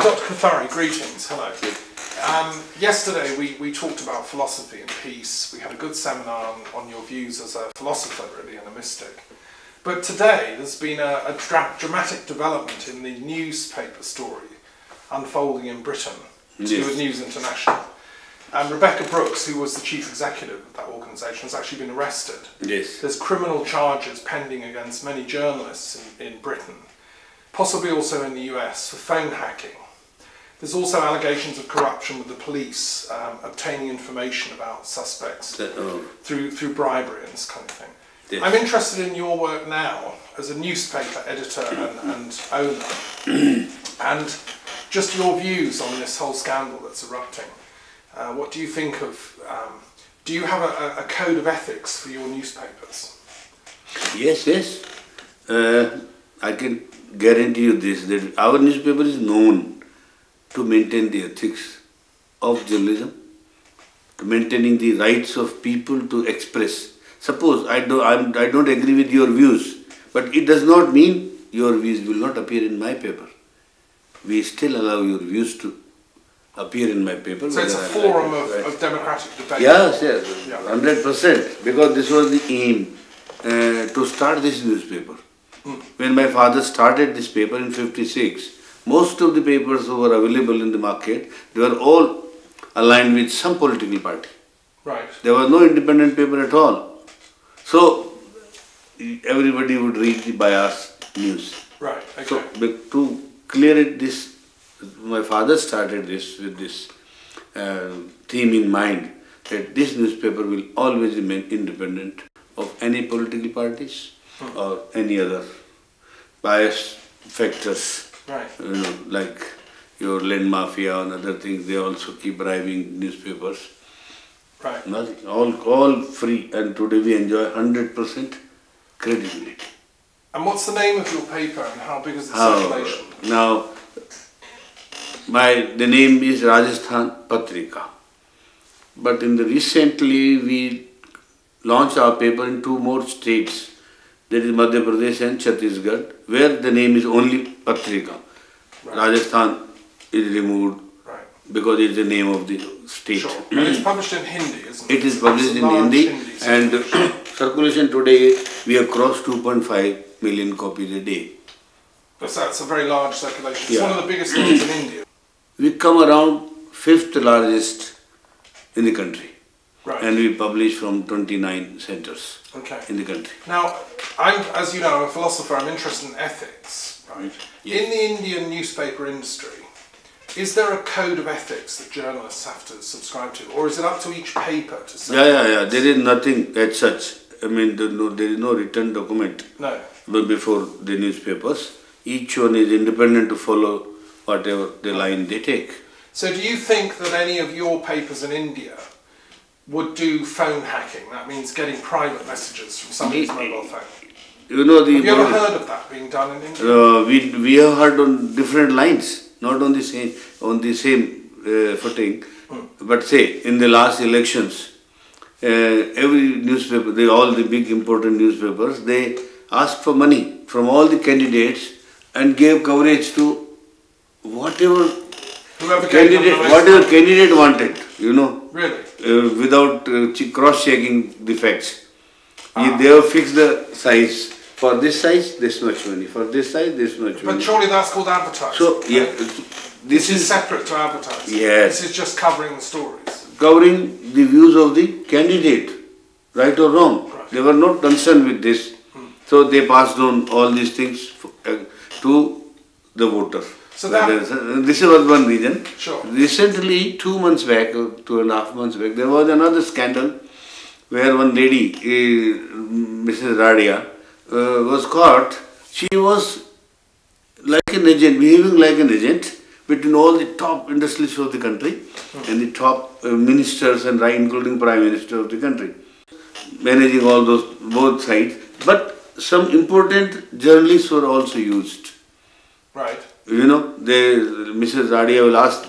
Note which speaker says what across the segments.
Speaker 1: Dr Kothari, greetings, hello. Yesterday we talked about philosophy and peace. We had a good seminar on your views as a philosopher, really, and a mystic. But today there's been a dramatic development in the newspaper story unfolding in Britain, to do with News International. And Rebecca Brooks, who was the chief executive of that organisation, has actually been arrested.
Speaker 2: Yes.
Speaker 1: There's criminal charges pending against many journalists in Britain, possibly also in the US, for phone hacking. There's also allegations of corruption with the police, obtaining information about suspects through bribery and this kind of thing. Yes. I'm interested in your work now as a newspaper editor and owner, and just your views on this whole scandal that's erupting. What do you think of, do you have a code of ethics for your newspapers?
Speaker 2: Yes, yes. I can guarantee you this, that our newspaper is known to maintain the ethics of journalism, to maintaining the rights of people to express. Suppose I don't agree with your views, but it does not mean your views will not appear in my paper. We still allow your views to appear in my paper.
Speaker 1: So it's a forum of democratic debate.
Speaker 2: Yes, yes, 100%, because this was the aim to start this newspaper. When my father started this paper in '56, most of the papers who were available in the market, they were all aligned with some political party.
Speaker 1: Right.
Speaker 2: There was no independent paper at all. So everybody would read the biased news.
Speaker 1: Right, okay.
Speaker 2: So to clear it, my father started this with this theme in mind, that this newspaper will always remain independent of any political parties or any other bias factors.
Speaker 1: Right.
Speaker 2: Like your land mafia and other things, they also keep bribing newspapers.
Speaker 1: Right.
Speaker 2: Nothing, all free, and today we enjoy 100% credibility.
Speaker 1: And what's the name of your paper and how big is the circulation?
Speaker 2: Now, the name is Rajasthan Patrika. But recently we launched our paper in 2 more states, that is Madhya Pradesh and Chhattisgarh, where the name is only Patrika. Right. Rajasthan is removed because it's the name of the state.
Speaker 1: Sure. And it's published in Hindi, isn't it?
Speaker 2: It is published in Hindi, and circulation today we have crossed 2.5 million copies a day.
Speaker 1: That's a very large circulation. It's one of the biggest ones in India.
Speaker 2: We come around 5th largest in the country.
Speaker 1: Right.
Speaker 2: And we publish from 29 centers in the country.
Speaker 1: Now, as you know, I'm a philosopher, I'm interested in ethics, right? Yes. In the Indian newspaper industry, is there a code of ethics that journalists have to subscribe to, or is it up to each paper to say?
Speaker 2: Yeah. There is nothing as such. I mean, there is no written document before the newspapers. Each one is independent to follow whatever the line they take.
Speaker 1: So do you think that any of your papers in India would do phone hacking? That means getting private messages from somebody's mobile phone.
Speaker 2: You know,
Speaker 1: have you ever heard of that being done in India?
Speaker 2: We have heard on different lines, not on the same footing. But say in the last elections, every newspaper, all the big important newspapers, they asked for money from all the candidates and gave coverage to whatever candidate wanted, you know.
Speaker 1: Really?
Speaker 2: Without cross-checking the facts. They have fixed the size. For this size, this much money. For this size, this much money.
Speaker 1: But surely that's called advertising.
Speaker 2: So, yeah.
Speaker 1: This is separate to advertising.
Speaker 2: Yes.
Speaker 1: This is just covering the stories.
Speaker 2: Covering the views of the candidate, right or wrong. Right. They were not concerned with this. So they passed on all these things to the voter. So this was one reason.
Speaker 1: Sure.
Speaker 2: Recently, 2 months back, or 2.5 months back, there was another scandal where one lady, Mrs. Radia, was caught. She was like an agent, behaving like an agent between all the top industrialists of the country and the top ministers, and including Prime Minister of the country, managing all those both sides. But some important journalists were also used.
Speaker 1: Right.
Speaker 2: You know, Mrs. Radia will ask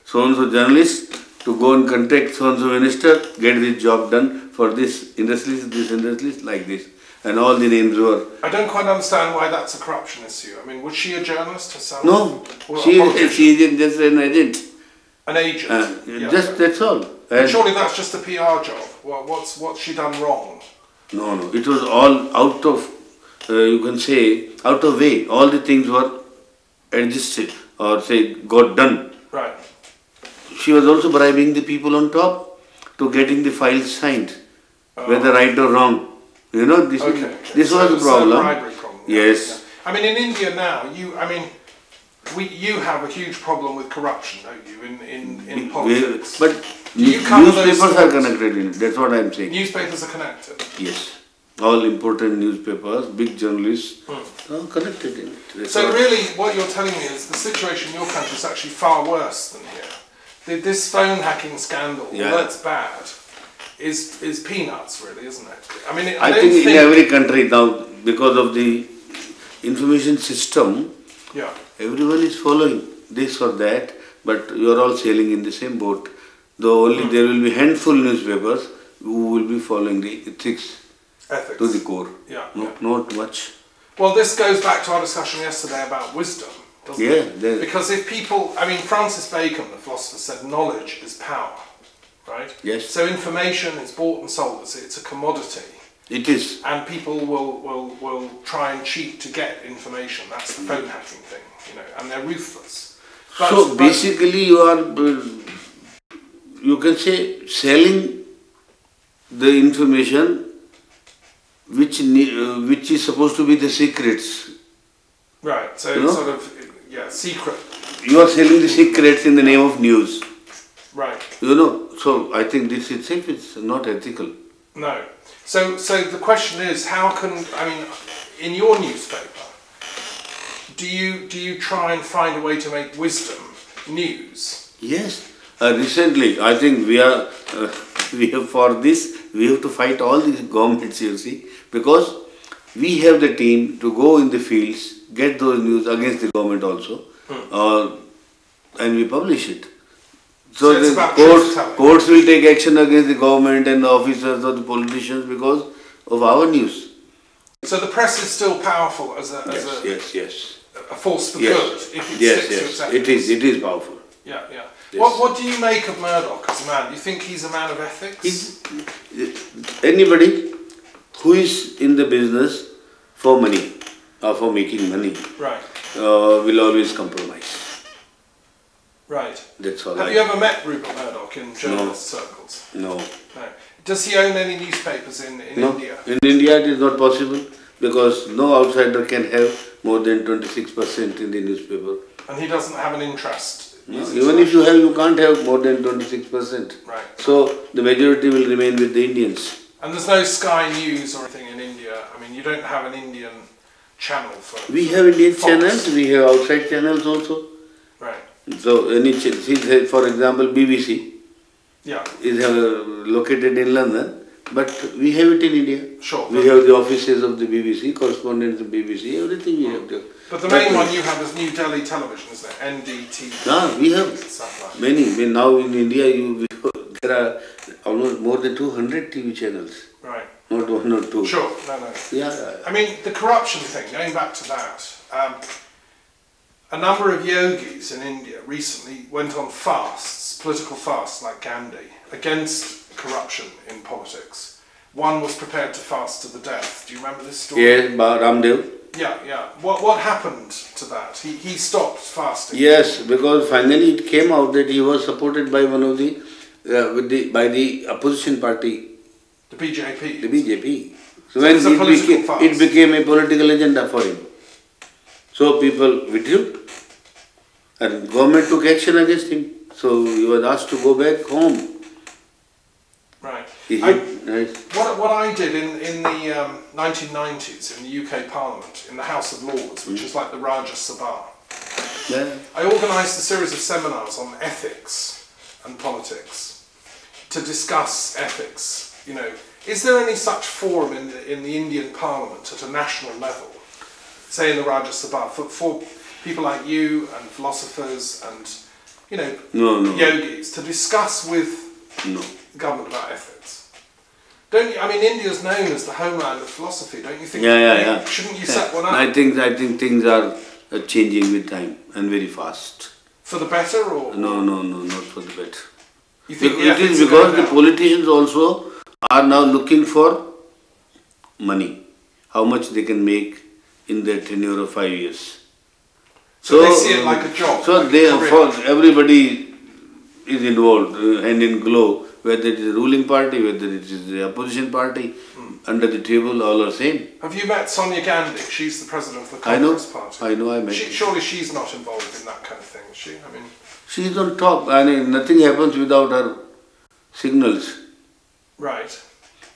Speaker 2: so-and-so journalist to go and contact so-and-so minister, get this job done for this industrialist, like this. and all the names were.
Speaker 1: I don't quite understand why that's a corruption issue. I mean, was she a journalist herself?
Speaker 2: No,
Speaker 1: Or
Speaker 2: she is just an agent.
Speaker 1: An agent?
Speaker 2: Just that's all.
Speaker 1: But surely that's just a PR job. Well, what's she done wrong?
Speaker 2: No, it was all out of, you can say, out of way. All the things were adjusted or say got done.
Speaker 1: Right.
Speaker 2: She was also bribing the people on top to getting the files signed, whether right or wrong. You know, this was the problem.
Speaker 1: Bribery problem.
Speaker 2: Yes.
Speaker 1: Yeah. I mean, in India now, you have a huge problem with corruption, don't you, in politics?
Speaker 2: But newspapers are connected in it, that's what I am saying.
Speaker 1: Newspapers are connected?
Speaker 2: Yes. All important newspapers, big journalists are connected in it.
Speaker 1: So really, what you're telling me is the situation in your country is actually far worse than here. This phone hacking scandal, although it's bad, is peanuts, really, isn't it? I mean,
Speaker 2: I think in every country now, because of the information system, everyone is following this or that, but you are all sailing in the same boat. Though only there will be handful newspapers who will be following the ethics to the core. Not much.
Speaker 1: Well, this goes back to our discussion yesterday about wisdom, doesn't it? Because if people, I mean, Francis Bacon, the philosopher, said knowledge is power, right?
Speaker 2: Yes.
Speaker 1: So information is bought and sold. It's a commodity.
Speaker 2: It is.
Speaker 1: And people will try and cheat to get information. That's the phone hacking thing, you know, and they're ruthless.
Speaker 2: So basically you are, you can say, selling the information which is supposed to be the secrets.
Speaker 1: Right, so sort of, secret.
Speaker 2: You are selling the secrets in the name of news.
Speaker 1: Right.
Speaker 2: You know, so I think this itself is not ethical.
Speaker 1: No. So the question is, how can, I mean, in your newspaper, do you try and find a way to make wisdom news?
Speaker 2: Yes. Recently, I think we have for this, we have to fight all these governments, you see, because we have the team to go in the fields, get those news against the government also, and we publish it. So the courts will take action against the government and the officers or the politicians because of our news.
Speaker 1: So the press is still powerful as a force for good if it sticks to its ethics.
Speaker 2: It is powerful.
Speaker 1: Yeah. What do you make of Murdoch as a man? Do you think he's a man of ethics?
Speaker 2: Anybody who is in the business for money or for making money will always compromise.
Speaker 1: Right.
Speaker 2: That's all.
Speaker 1: Have you ever met Rupert Murdoch in journalist circles?
Speaker 2: No.
Speaker 1: Does he own any newspapers in India?
Speaker 2: In India it is not possible because no outsider can have more than 26% in the newspaper.
Speaker 1: And he doesn't have an interest?
Speaker 2: No, even if you have, you can't have more than 26%.
Speaker 1: Right.
Speaker 2: So the majority will remain with the Indians.
Speaker 1: And there's no Sky News or anything in India? I mean, you don't have an Indian channel for...
Speaker 2: We have Indian channels, we have outside channels also.
Speaker 1: Right.
Speaker 2: So, for example, BBC is located in London, but we have it in India.
Speaker 1: Sure.
Speaker 2: We have the offices of the BBC, correspondents of BBC, everything we have there.
Speaker 1: But the main one you have is New Delhi Television, isn't it? NDTV.
Speaker 2: We have many. Now in India, there are almost more than 200 TV channels.
Speaker 1: Right.
Speaker 2: Not one or two.
Speaker 1: Sure. No.
Speaker 2: Yeah.
Speaker 1: I mean, the corruption thing, going back to that, a number of yogis in India recently went on fasts, political fasts like Gandhi, against corruption in politics. One was prepared to fast to the death. Do you remember this story?
Speaker 2: Yes, Ramdev.
Speaker 1: Yeah. What happened to that? He stopped fasting.
Speaker 2: Yes, because finally it came out that he was supported by one of the by the opposition party.
Speaker 1: The BJP.
Speaker 2: The BJP. So when it became a political agenda for him. So people withdrew and government took action against him. So he was asked to go back home.
Speaker 1: Right. What I did in the 1990s in the UK Parliament, in the House of Lords, which is like the Rajya Sabha, I organised a series of seminars on ethics and politics to discuss ethics. You know, is there any such forum in the Indian Parliament at a national level, say in the Rajya Sabha, for people like you and philosophers and yogis to discuss with the government about ethics? Don't you, I mean, India's known as the homeland of philosophy. Don't you think?
Speaker 2: Yeah.
Speaker 1: Shouldn't you set one up?
Speaker 2: I think things are changing with time and very fast.
Speaker 1: For the better, or
Speaker 2: no, not for the better.
Speaker 1: You think
Speaker 2: it is because the politicians also are now looking for money, how much they can make in their tenure of 5 years.
Speaker 1: So they see it like a job.
Speaker 2: So
Speaker 1: like
Speaker 2: everybody is involved, hand in glove, whether it is the ruling party, whether it is the opposition party, under the table, all are same.
Speaker 1: Have you met Sonia Gandhi? She's the president of the Congress Party.
Speaker 2: I know, I met her.
Speaker 1: Surely she's not involved in that kind of thing, is she? I mean,
Speaker 2: she's on top. I mean, nothing happens without her signals.
Speaker 1: Right.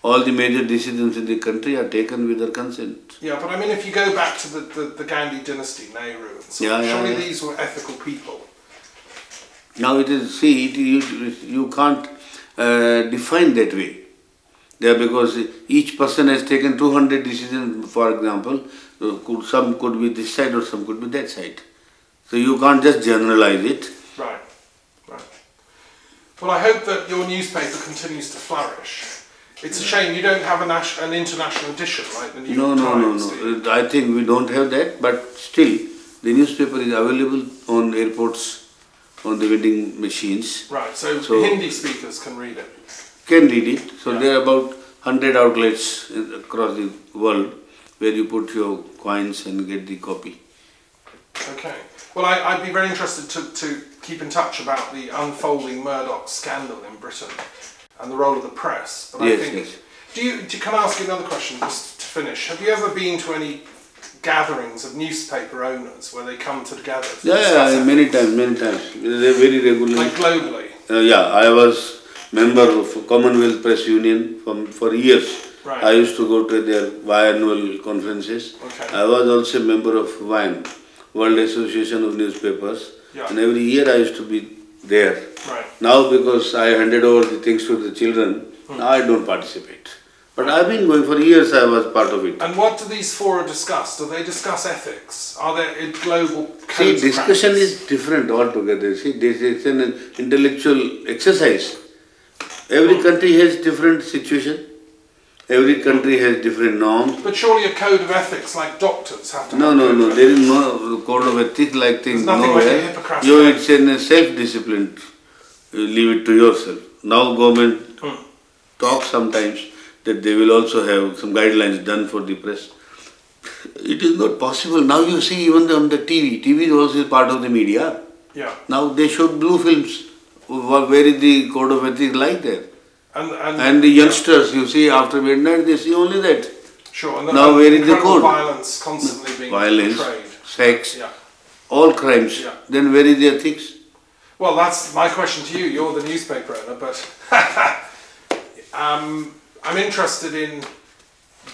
Speaker 2: All the major decisions in the country are taken with her consent.
Speaker 1: Yeah, but I mean, if you go back to the Gandhi dynasty, Nehru and so on, surely these were ethical people.
Speaker 2: Now it is, see, you can't define that way. There, because each person has taken 200 decisions, for example, some could be this side or some could be that side. So you can't just generalize it.
Speaker 1: Right. Well, I hope that your newspaper continues to flourish. It's a shame you don't have an international edition like the New York Times.
Speaker 2: No. I think we don't have that, but still, the newspaper is available on airports, on the vending machines.
Speaker 1: Right, so Hindi speakers can read it.
Speaker 2: Can read it. So there are about 100 outlets across the world where you put your coins and get the copy.
Speaker 1: Okay. Well, I'd be very interested to keep in touch about the unfolding Murdoch scandal in Britain and the role of the press. But I think, can I ask you another question just to finish? Have you ever been to any gatherings of newspaper owners where they come together to discuss it?
Speaker 2: Many times. They're very regularly.
Speaker 1: Like globally?
Speaker 2: I was member of Commonwealth Press Union for years.
Speaker 1: Right.
Speaker 2: I used to go to their biannual conferences.
Speaker 1: Okay.
Speaker 2: I was also a member of WAN, World Association of Newspapers.
Speaker 1: Yeah.
Speaker 2: And every year I used to be there.
Speaker 1: Right.
Speaker 2: Now because I handed over the things to the children, now I don't participate. But I've been going for years, I was part of it.
Speaker 1: And what do these fora discuss? Do they discuss ethics? Are there global codes
Speaker 2: See,
Speaker 1: of
Speaker 2: discussion
Speaker 1: practice?
Speaker 2: is different altogether. See, it's an intellectual exercise. Every country has different situation. Every country has different norms.
Speaker 1: But surely a code of ethics like doctors have to have
Speaker 2: No. There is no code of ethics like things
Speaker 1: nowhere.
Speaker 2: Like
Speaker 1: a Hippocratic
Speaker 2: it's in self-discipline. Leave it to yourself. Now government talks sometimes that they will also have some guidelines done for the press. It is not possible. Now you see even on the TV. TV is also part of the media.
Speaker 1: Yeah.
Speaker 2: Now they show blue films. Where is the code of ethics like that? And the youngsters, you see, after midnight, they see only that.
Speaker 1: Sure. And
Speaker 2: now where is the code?
Speaker 1: Violence constantly being portrayed.
Speaker 2: Sex, all crimes.
Speaker 1: Yeah.
Speaker 2: Then where is the ethics?
Speaker 1: Well, that's my question to you. You're the newspaper owner, but I'm interested in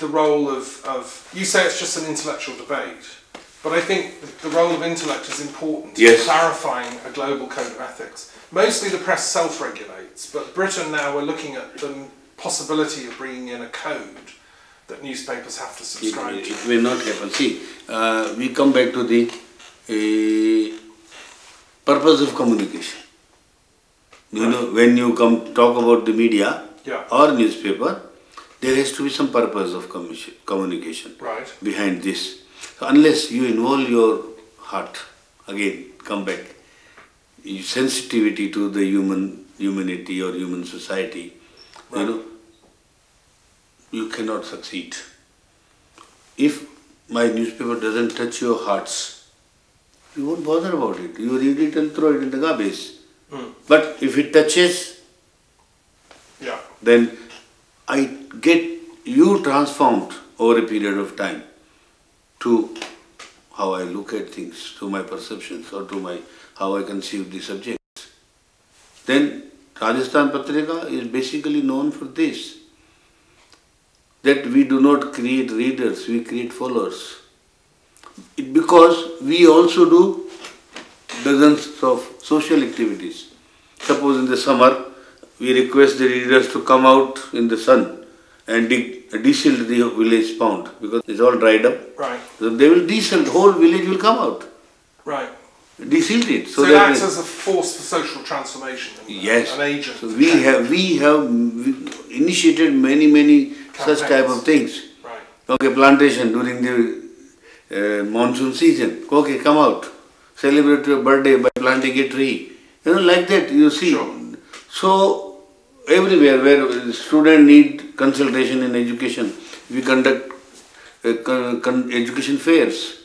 Speaker 1: the role of. You say it's just an intellectual debate, but I think the role of intellect is important in clarifying a global code of ethics. Mostly the press self-regulates, but Britain now we're looking at the possibility of bringing in a code that newspapers have to subscribe to.
Speaker 2: It may not happen. See, we come back to the purpose of communication. You know, when you talk about the media or newspaper, there has to be some purpose of communication behind this. So unless you involve your heart, again, come back, sensitivity to the humanity or human society, you know, you cannot succeed. If my newspaper doesn't touch your hearts, you won't bother about it. You read it and throw it in the garbage. But if it touches, then I get you transformed over a period of time to how I look at things, to my perceptions, or to how I conceive the subjects. Then Rajasthan Patrika is basically known for this, that we do not create readers, we create followers. Because we also do dozens of social activities. Suppose in the summer, we request the readers to come out in the sun and desilt the village pound because it's all dried up.
Speaker 1: Right.
Speaker 2: So they will desilt, the whole village will come out.
Speaker 1: Right.
Speaker 2: de-silt it.
Speaker 1: So it acts as a force for social transformation.
Speaker 2: Yes.
Speaker 1: An agent.
Speaker 2: So we have initiated many such type of things.
Speaker 1: Right.
Speaker 2: Okay, plantation during the monsoon season. Okay, come out. Celebrate your birthday by planting a tree. You know, like that, you see.
Speaker 1: Sure.
Speaker 2: So, everywhere where students need consultation in education, we conduct education fairs,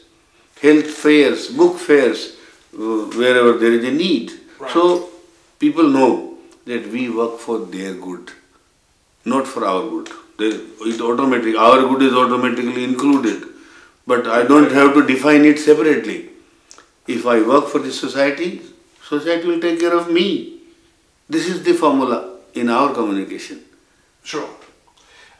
Speaker 2: health fairs, book fairs, wherever there is a need.
Speaker 1: Right.
Speaker 2: So, people know that we work for their good, not for our good. Our good is automatically included, but I don't have to define it separately. If I work for the society, society will take care of me. This is the formula in our communication.
Speaker 1: Sure.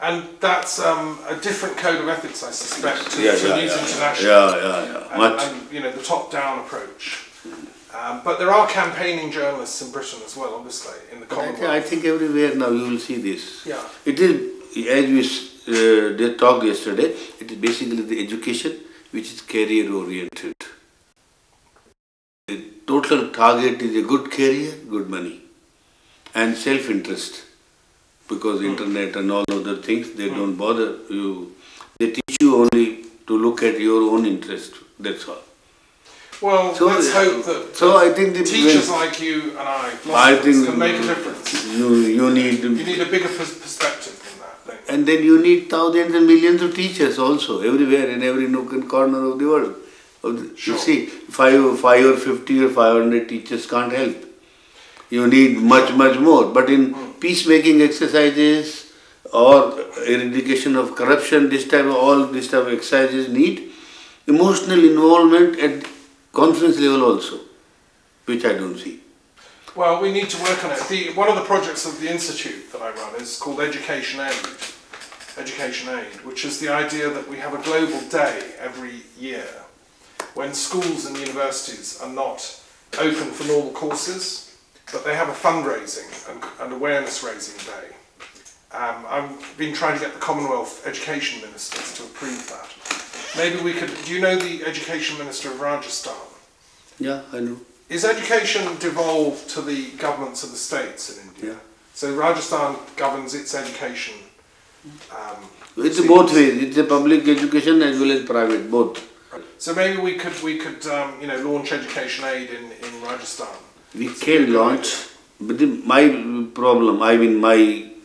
Speaker 1: And that's a different code of ethics, I suspect, to News International.
Speaker 2: Yeah.
Speaker 1: And the top-down approach. But there are campaigning journalists in Britain as well, obviously, in the Commonwealth.
Speaker 2: I think everywhere now you will see this.
Speaker 1: Yeah.
Speaker 2: It is, as we talked yesterday, it is basically the education which is career-oriented. The total target is a good career, good money, and self-interest. Because internet and all other things, they don't bother you. They teach you only to look at your own interest. That's all.
Speaker 1: Well, so, let's hope that
Speaker 2: I think
Speaker 1: teachers like you and I can make a difference.
Speaker 2: You need
Speaker 1: a bigger perspective than that, don't you?
Speaker 2: And then you need thousands and millions of teachers also, everywhere, in every nook and corner of the world.
Speaker 1: Sure.
Speaker 2: You see, 5 or 50 or 500 teachers can't help. You need much more. But in peacemaking exercises or eradication of corruption, all this type of exercises need emotional involvement at conference level also, which I don't see.
Speaker 1: Well, we need to work on it. One of the projects of the institute that I run is called Education Aid, which is the idea that we have a global day every year when schools and universities are not open for normal courses, but they have a fundraising and awareness raising day. I've been trying to get the Commonwealth Education Ministers to approve that. Maybe we could, do you know the Education Minister of Rajasthan?
Speaker 2: Yeah, I know.
Speaker 1: Is education devolved to the governments of the states in India?
Speaker 2: Yeah.
Speaker 1: So Rajasthan governs its education.
Speaker 2: It's both ways. It's a public education as well as private, both.
Speaker 1: So maybe we could launch Education Aid in Rajasthan.
Speaker 2: We can launch, but my problem,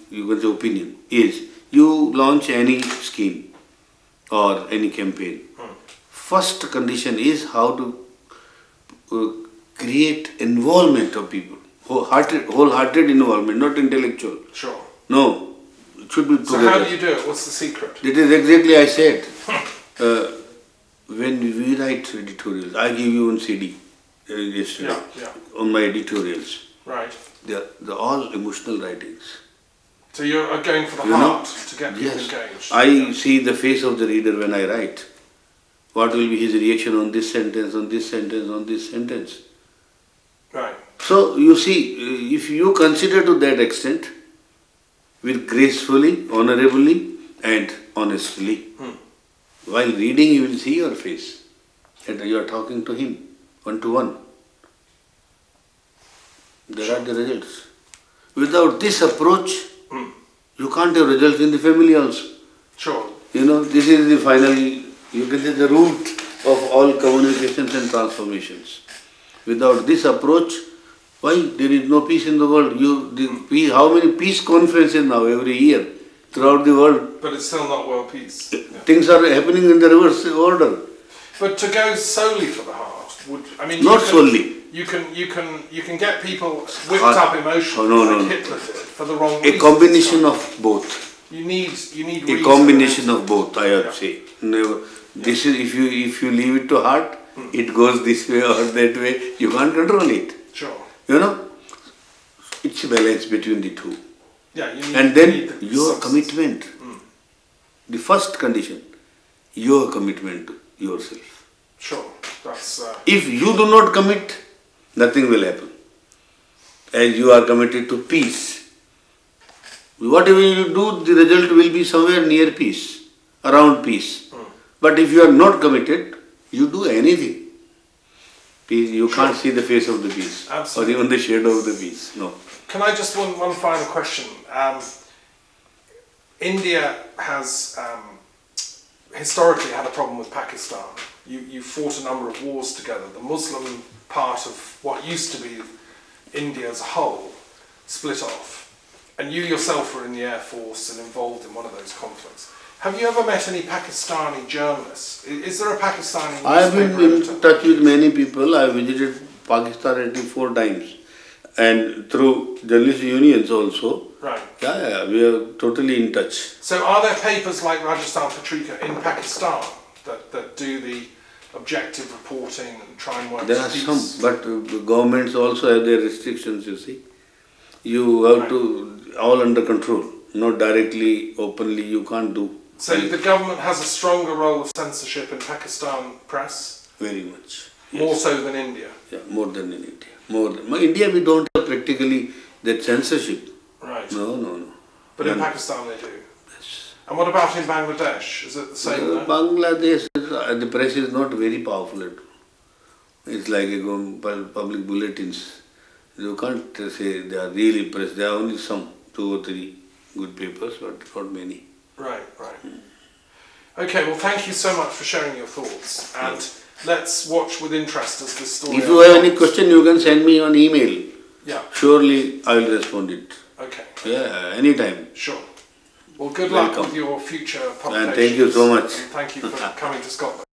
Speaker 2: you can say opinion, is you launch any scheme or any campaign. First condition is how to create involvement of people, wholehearted involvement, not intellectual.
Speaker 1: Sure.
Speaker 2: No, it should be together.
Speaker 1: So how do you do it? What's the secret?
Speaker 2: That is exactly I said. When we write editorials, I give you on CD yesterday on my editorials.
Speaker 1: Right.
Speaker 2: They're all emotional writings.
Speaker 1: So you're going for the heart to get people engaged.
Speaker 2: I see the face of the reader when I write. What will be his reaction on this sentence, on this sentence, on this sentence?
Speaker 1: Right.
Speaker 2: So you see, if you consider to that extent, with gracefully, honorably, and honestly, while reading you will see your face, and you are talking to him, one-to-one. There are the results. Without this approach, you can't have results in the family also.
Speaker 1: Sure.
Speaker 2: This is the final, you can say, the root of all communications and transformations. Without this approach, why there is no peace in the world? How many peace conferences now every year throughout the world?
Speaker 1: But it's still not world peace.
Speaker 2: Things are happening in the reverse order.
Speaker 1: But to go solely for the heart
Speaker 2: not solely.
Speaker 1: You can get people whipped up emotionally like Hitler did for the wrong reasons.
Speaker 2: A combination of both.
Speaker 1: You need
Speaker 2: a combination of both, I have to say. Never. This is if you leave it to heart, it goes this way or that way. You can't control it.
Speaker 1: Sure.
Speaker 2: It's a balance between the two.
Speaker 1: Yeah.
Speaker 2: And then your commitment. The first condition, your commitment to yourself.
Speaker 1: Sure. That's.
Speaker 2: If you do not commit, nothing will happen. As you are committed to peace, whatever you do, the result will be somewhere near peace, around peace. But if you are not committed, you do anything. peace, you can't see the face of the peace.
Speaker 1: Absolutely.
Speaker 2: Or even the shadow of the peace. No.
Speaker 1: Can I just one final question? India has historically had a problem with Pakistan. You fought a number of wars together. The Muslim part of what used to be India as a whole split off. And you yourself were in the Air Force and involved in one of those conflicts. Have you ever met any Pakistani journalists? Is there a Pakistani
Speaker 2: I have been
Speaker 1: editor?
Speaker 2: in touch with many people. I visited Pakistan at least 4 times. And through journalist unions also.
Speaker 1: Right.
Speaker 2: Yeah, we are totally in touch.
Speaker 1: So are there papers like Rajasthan Patrika in Pakistan that do the objective reporting and try and work
Speaker 2: There are some, but governments also have their restrictions, you see. You have to, all under control, not directly, openly, you can't do.
Speaker 1: So the government has a stronger role of censorship in Pakistan press?
Speaker 2: Very much.
Speaker 1: More so than India?
Speaker 2: Yeah, more than in India. More than, in India we don't have practically that censorship.
Speaker 1: Right.
Speaker 2: No.
Speaker 1: But in Pakistan they do? Yes. And what about in Bangladesh? Is it the same there?
Speaker 2: Bangladesh, the press is not very powerful at all. It's like public bulletins. You can't say they are really press. There are only some, 2 or 3 good papers, but not many.
Speaker 1: Right. Okay, well thank you so much for sharing your thoughts. And let's watch with interest as this story
Speaker 2: If you have any question, you can send me on email.
Speaker 1: Yeah.
Speaker 2: Surely I will respond it.
Speaker 1: Okay.
Speaker 2: Yeah, anytime.
Speaker 1: Sure. Well, good luck with your future publications.
Speaker 2: And thank you so much.
Speaker 1: And thank you for coming to Scotland.